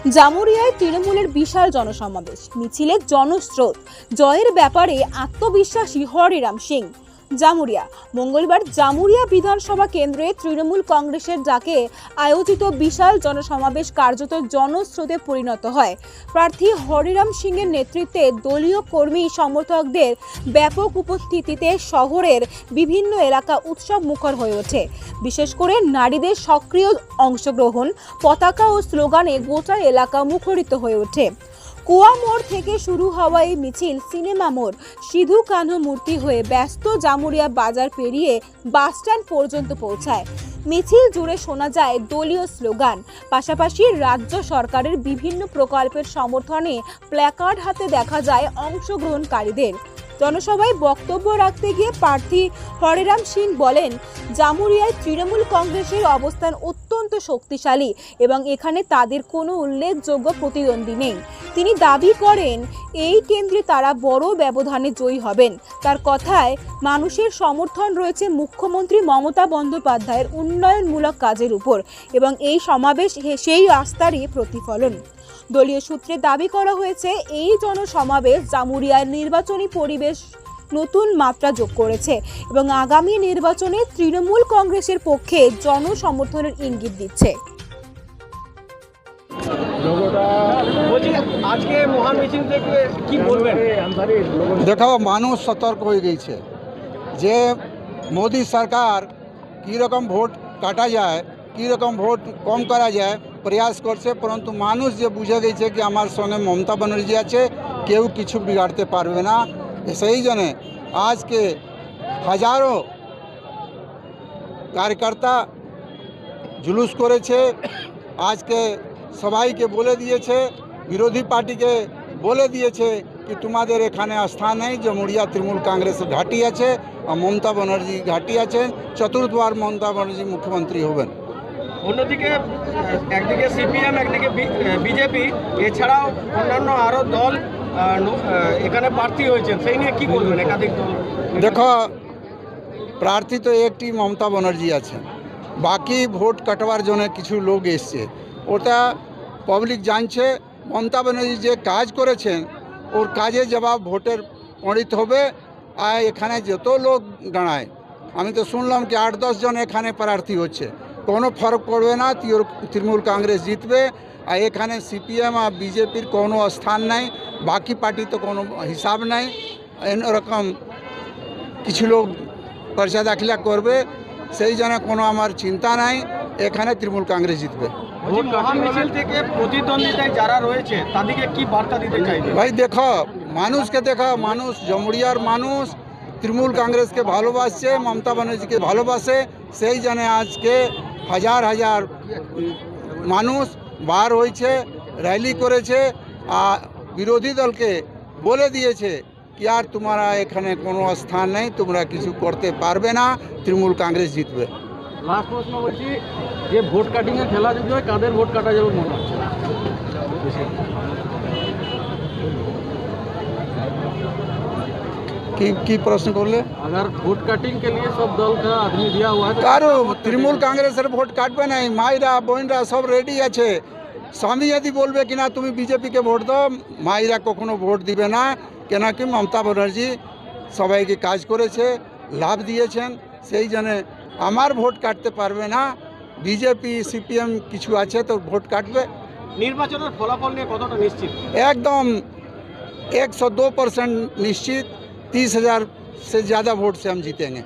জামুরিয়ায় তৃণমূলের বিশাল জনসমাবেশ, মিছিলে জনস্রোত, জয়ের ব্যাপারে আত্মবিশ্বাসী হরিরাম সিং। জামুরিয়া মঙ্গলবার জামুরিয়া বিধানসভা কেন্দ্রে তৃণমূল কংগ্রেসের ডাকে আয়োজিত বিশাল জনসমাবেশ কার্যত জনস্রোতে পরিণত হয়। প্রার্থী হরিরাম সিংয়ের নেতৃত্বে দলীয় কর্মী সমর্থকদের ব্যাপক উপস্থিতিতে শহরের বিভিন্ন এলাকা উৎসব মুখর হয়ে ওঠে। বিশেষ করে নারীদের সক্রিয় অংশগ্রহণ, পতাকা ও স্লোগানে গোটা এলাকা মুখরিত হয়ে ওঠে। কুয়া মোড় থেকে শুরু হওয়া এই মিছিল সিনেমা মোড়, সিধু কানহু মূর্তি হয়ে ব্যস্ত জামুরিয়া বাজার পেরিয়ে বাসস্ট্যান্ড পর্যন্ত পৌঁছায়। মিছিল জুড়ে শোনা যায় দলীয় স্লোগান, পাশাপাশি রাজ্য সরকারের বিভিন্ন প্রকল্পের সমর্থনে প্ল্যাকার্ড হাতে দেখা যায় অংশগ্রহণকারীদের। জনসভায় বক্তব্য রাখতে গিয়ে প্রার্থী হরিরাম সিং বলেন, জামুরিয়ায় তৃণমূল কংগ্রেসের অবস্থান অত্যন্ত শক্তিশালী এবং এখানে তাদের কোনো উল্লেখযোগ্য প্রতিদ্বন্দ্বী নেই। তিনি দাবি করেন এই কেন্দ্রে তারা বড় ব্যবধানে জয়ী হবেন। তার কথায় মানুষের সমর্থন রয়েছে মুখ্যমন্ত্রী মমতা বন্দ্যোপাধ্যায়ের উন্নয়নমূলক কাজের উপর এবং এই সমাবেশ সেই আস্থারই প্রতিফলন। দলীয় সূত্রে দাবি করা হয়েছে, এই জনসমাবেশ জামুরিয়ার নির্বাচনী পরিবেশ নতুন মাত্রা যোগ করেছে এবং আগামী নির্বাচনে তৃণমূল কংগ্রেসের পক্ষে জনসমর্থনের ইঙ্গিত দিচ্ছে। দেখো, মানুষ সতর্ক হয়ে গেছে যে মোদি সরকার কীরকম ভোট কাটা যায়, কীরকম ভোট কম করা যায় প্রয়াস করছে, পরন্তু মানুষ যে বুঝে গেছে কি আমার সঙ্গে মমতা ব্যানার্জি আছে, কেউ কিছু বিগাড়তে পারবে না। সেই জন্যে আজকে হাজারো কার্যকর্তা জুলুস করেছে। আজকে সবাইকে বলে দিয়েছে, বিরোধী পার্টিকে বলে দিয়েছে কি তোমাদের এখানে স্থান নেই। জামুরিয়া তৃণমূল কংগ্রেসের ঘাঁটি আছে আর মমতা ব্যানার্জি ঘাঁটি আছেন, চতুর্থবার মমতা ব্যানার্জি মুখ্যমন্ত্রী হবেন। অন্যদিকে একদিকে সিপিএম, একদিকে বিজেপি, এছাড়াও অন্যান্য আরও দল এখানে প্রার্থী হয়েছেন, সেই নিয়ে কী বলবেন? একাধিক দল। দেখো, প্রার্থী তো একটি মমতা ব্যানার্জি আছেন, বাকি ভোট কাটবার জন্য কিছু লোক এসছে, ওটা পাবলিক জানছে। মমতা ব্যানার্জি যে কাজ করেছেন ওর কাজে জবাব ভোটের পণ্ডিত হবে। আর এখানে যত লোক দাঁড়ায়, আমি তো শুনলাম কি 8-10 জন এখানে প্রার্থী হচ্ছে, কোনো ফরক পড়বে না, তৃণমূল কংগ্রেস জিতবে। আর এখানে সিপিএম আর বিজেপির কোনো স্থান নাই, বাকি পার্টি তো কোনো হিসাব নাই। এরকম কিছু লোক পর্চা দাখিলা করবে, সেই জন্য কোনো আমার চিন্তা নাই, এখানে তৃণমূল কংগ্রেস জিতবে। মিছিল থেকে প্রতিদ্বন্দ্বিতায় যারা রয়েছে তাদেরকে কি বার্তা দিতে চাইবে? ভাই দেখো, মানুষকে দেখো, মানুষ জামুরিয়ার মানুষ তৃণমূল কংগ্রেসকে ভালোবাসছে, মমতা ব্যানার্জিকে ভালোবাসে। সেই জন্য আজকে হাজার হাজার মানুষ বার হয়েছে, র্যালি করেছে আর বিরোধী দলকে বলে দিয়েছে কি আর তোমরা এখানে কোনো স্থান নেই, তোমরা কিছু করতে পারবে না, তৃণমূল কংগ্রেস জিতবে। লাস্ট প্রশ্ন বলছি, যে ভোট কাটিংয়ে খেলা যদি হয়, কাদের ভোট কাটা যাবে মনে হচ্ছে? কি প্রশ্ন করলে? अगर वोट कटिंग के लिए सब दल का आदमी दिया हुआ है तो কারো তৃণমূল কংগ্রেসের ভোট কাটবে নাই, মায়েরা বোনরা সব রেডি আছে। স্বামী যদি বলবে কিনা তুমি বিজেপিকে ভোট দাও, মায়েরা কখনো ভোট দিবে না, কেন কি মমতা ব্যানার্জি সবাইকে কাজ করেছে, লাভ দিয়েছেন। সেই জন্যে আমার ভোট কাটতে পারবে না। বিজেপি সিপিএম কিছু আছে তো ভোট কাটবে। নির্বাচনের ফলাফল নিয়ে কতটা নিশ্চিত? एकदम 102% निश्चित। 30,000 से ज़्यादा वोट से हम जीतेंगे।